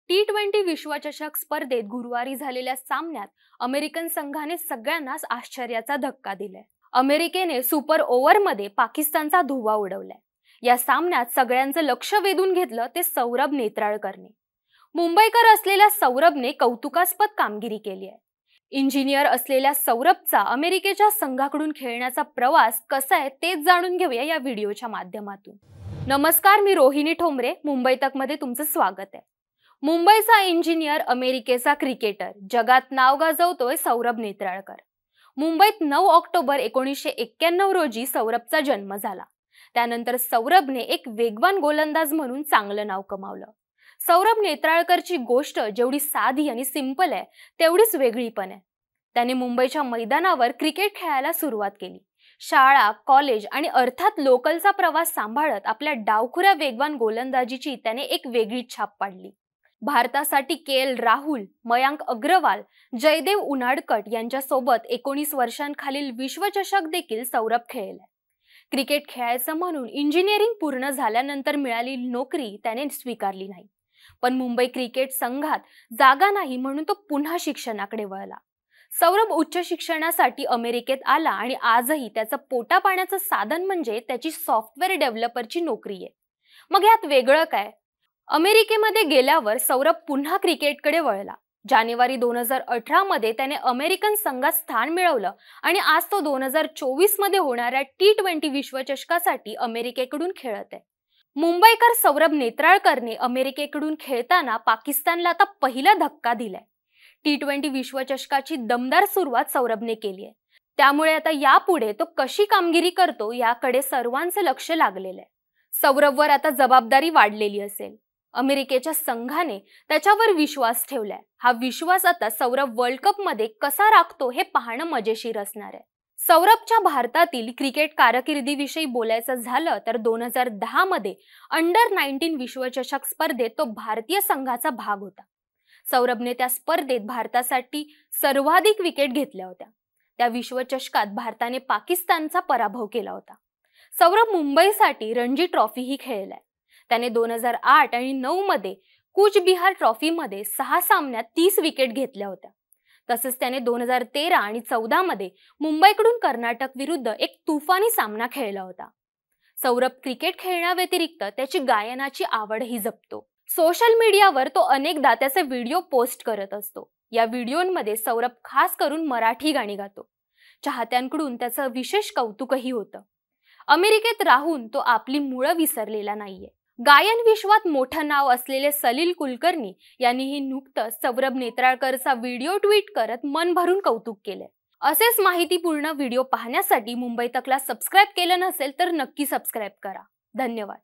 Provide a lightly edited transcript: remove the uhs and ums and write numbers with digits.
T20 विश्वचषक स्पर्धेत गुरुवारी झालेल्या सामन्यात अमेरिकन संघाने सगळ्यांनाच आश्चर्याचा धक्का दिलाय। अमेरिकेने सुपर ओव्हरमध्ये पाकिस्तानचा धुव्वा उडवलाय। या सामन्यात सगळ्यांचं लक्ष वेधून घेतलं ते सौरभ नेत्राळकरने। मुंबईकर असलेल्या सौरभने कौतुकास्पद कामगिरी केली आहे। इंजिनियर असलेल्या सौरभचा अमेरिकेच्या संघाकडून खेळण्याचा प्रवास कसा आहे तेच जाणून घेऊया या व्हिडिओच्या माध्यमातून। नमस्कार, मी रोहिणी ठोंबरे, मुंबई तकमध्ये तुमचं स्वागत आहे। मुंबईचा इंजिनियर, अमेरिकेचा क्रिकेटर, जगात नाव गाजवतोय सौरभ नेत्राळकर। मुंबईत 9 ऑक्टोबर 1991 रोजी सौरभचा जन्म झाला। त्यानंतर सौरभने एक वेगवान गोलंदाज म्हणून चांगलं नाव कमावलं। सौरभ नेत्राळकरची गोष्ट जेवढी साधी आणि सिंपल आहे तेवढीच वेगळी पण आहे। त्याने मुंबईच्या मैदानावर क्रिकेट खेळायला सुरुवात केली। शाळा, कॉलेज आणि अर्थात लोकलचा प्रवास सांभाळत आपल्या डावखुऱ्या वेगवान गोलंदाजीची त्याने एक वेगळी छाप पाडली। भारतासाठी के.एल. राहुल, मयांक अग्रवाल, जयदेव उनाडकट यांच्यासोबत 19 वर्षांखालील विश्वचषक देखील सौरभ खेळलाय। क्रिकेट खेळायचं म्हणून इंजिनिअरिंग पूर्ण झाल्यानंतर मिळालेली नोकरी त्याने स्वीकारली नाही, पण मुंबई क्रिकेट संघात जागा नाही म्हणून तो पुन्हा शिक्षणाकडे वळला। सौरभ उच्च शिक्षणासाठी अमेरिकेत आला आणि आजही त्याचं पोटापाण्याचं साधन म्हणजे त्याची सॉफ्टवेअर डेव्हलपरची नोकरी आहे। मग यात वेगळं काय? अमेरिकेमध्ये गेल्यावर सौरभ पुन्हा क्रिकेटकडे वळला। जानेवारी 2018 मध्ये त्याने अमेरिकन संघात स्थान मिळवलं आणि आज तो 2024 मध्ये होणाऱ्या T20 विश्वचषकासाठी अमेरिकेकडून खेळत आहे। मुंबईकर सौरभ नेत्राळकरने अमेरिकेकडून खेळताना पाकिस्तानला आता पहिला धक्का दिलाय। T20 विश्वचषकाची दमदार सुरुवात सौरभने केली आहे। त्यामुळे आता यापुढे तो कशी कामगिरी करतो याकडे सर्वांचं लक्ष लागलेलं आहे। सौरभवर आता जबाबदारी वाढलेली असेल। अमेरिकेच्या संघाने त्याच्यावर विश्वास ठेवलाय। हा विश्वास आता सौरभ वर्ल्ड कप मध्ये कसा राखतो हे पाहणं मजेशीर असणार आहे। सौरभच्या भारतातील क्रिकेट कारकिर्दीविषयी बोलायचं झालं तर 2010 मध्ये अंडर-19 विश्वचषक स्पर्धेत तो भारतीय संघाचा भाग होता। सौरभने त्या स्पर्धेत भारतासाठी सर्वाधिक विकेट घेतल्या होत्या। त्या विश्वचषकात भारताने पाकिस्तानचा पराभव केला होता। सौरभ मुंबईसाठी रणजी ट्रॉफीही खेळलाय। त्याने 2008 आणि 9 मध्ये कूच बिहार ट्रॉफीमध्ये 6 सामन्यात 30 विकेट घेतल्या होत्या। तसंच त्याने 2013 आणि 14 मध्ये मुंबईकडून कर्नाटक विरुद्ध एक तुफानी सामना खेळला होता। सौरभ क्रिकेट खेळण्याव्यतिरिक्त त्याची गायनाची आवडही जपतो। सोशल मीडियावर तो अनेकदा त्याचे व्हिडिओ पोस्ट करत असतो। या व्हिडिओंमध्ये सौरभ खास करून मराठी गाणी गातो। चाहत्यांकडून त्याचं विशेष कौतुकही होतं। अमेरिकेत राहून तो आपली मुळं विसरलेला नाहीये। गायन विश्वात मोठं नाव असलेले सलील कुलकर्णी यांनीही नुकतंच सौरभ नेत्राळकरचा व्हिडिओ ट्विट करत मन भरून कौतुक केलंय। असेच माहितीपूर्ण व्हिडिओ पाहण्यासाठी मुंबई तकला सबस्क्राइब केलं नसेल तर नक्की सबस्क्राइब करा। धन्यवाद।